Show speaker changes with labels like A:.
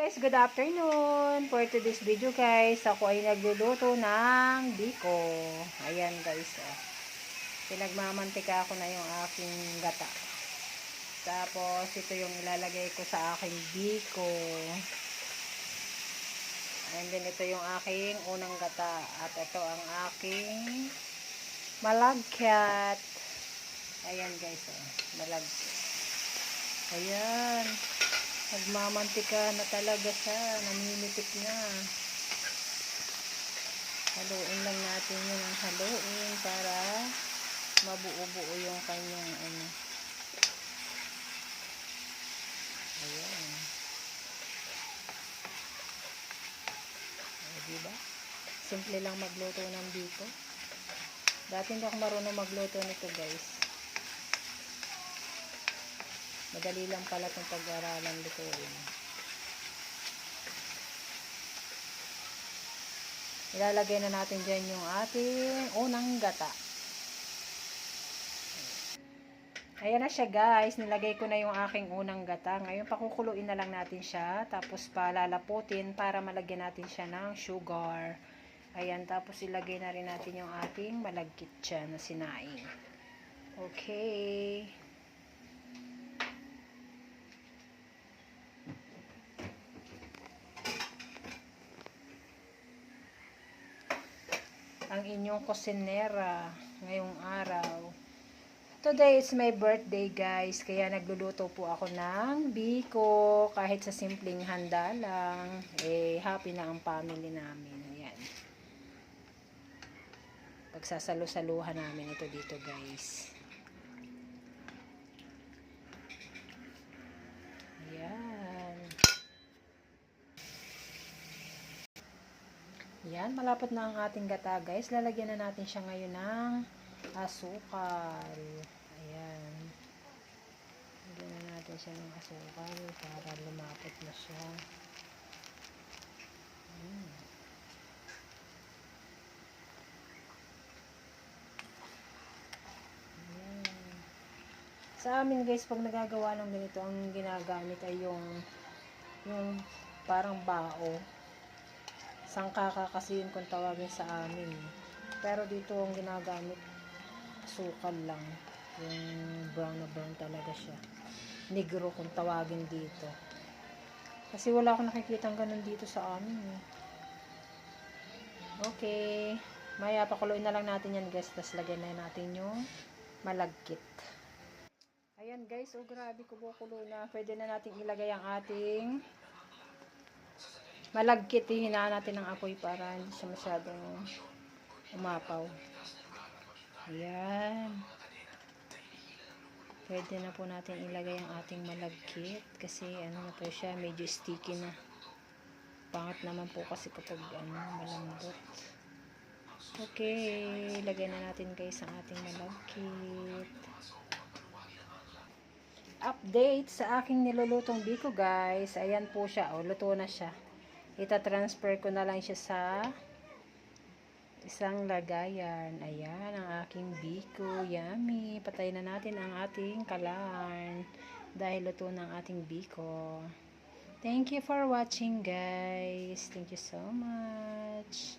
A: guys, good afternoon. For today's video guys, ako ay nagluluto ng biko. Ayan guys, pinagmamantika ko na yung aking gata. Tapos ito yung ilalagay ko sa aking biko. And then ito yung aking unang gata. At ito ang aking malagkyat. Ayan guys, malagkyat. Ayan. Nagmamantika na talaga siya. Namimitik na. Haluin lang natin yun ang haluin para mabuo-buo yung kanyang ano. Ayan. Diba? Simple lang magluto ng biko. Dati hindi ako marunong magluto nito guys. Madali lang pala itong pag-aralan lutuin. Ilalagay na natin dyan yung ating unang gata. Ayan na siya guys. Nilagay ko na yung aking unang gata. Ngayon pakukuluin na lang natin siya. Tapos palalaputin para malagyan natin siya ng sugar. Ayan. Tapos ilagay na rin natin yung ating malagkit dyan na sinaing. Okay. Ang inyong kusinera ngayong araw. Today is my birthday guys, kaya nagluluto po ako ng biko, kahit sa simpleng handa lang, happy na ang family namin. Ayan. Pagsasalo-saluhan namin ito dito guys. Yan, malapot na ang ating gata guys. Lalagyan na natin siya ngayon ng asukal. Ayan. Lagyan na natin siya ng asukal para lumapot na siya. Ayan. Sa amin guys, pag nagagawa ng ganito, ang ginagamit ay yung parang bao. Sangkaka kasi yun kung tawagin sa amin. Pero dito ang ginagamit, sukal lang. Yung brown na brown talaga siya. Negro kung tawagin dito. Kasi wala akong nakikitang ganun dito sa amin. Okay. Maya pakuloyin na lang natin yan guys. Tapos lagyan na natin yung malagkit. Ayan guys. Oh grabe, kumukulo na. Pwede na natin ilagay ang ating malagkit. Hinaan natin ng apoy para hindi siya masyadong umapaw. Ayan. Pwede na po natin ilagay ang ating malagkit kasi ano na po siya, medyo sticky na. Pangit naman po kasi kapag malambot. Okay, ilagay na natin guys ang ating malagkit. Update sa aking nilulutong biko guys. Ayan po siya. O, luto na siya. Ita-transfer ko na lang siya sa isang lagayan. Ayan, ang aking biko. Yummy. Patayin na natin ang ating kalan. Dahil luto na ang ating biko. Thank you for watching, guys. Thank you so much.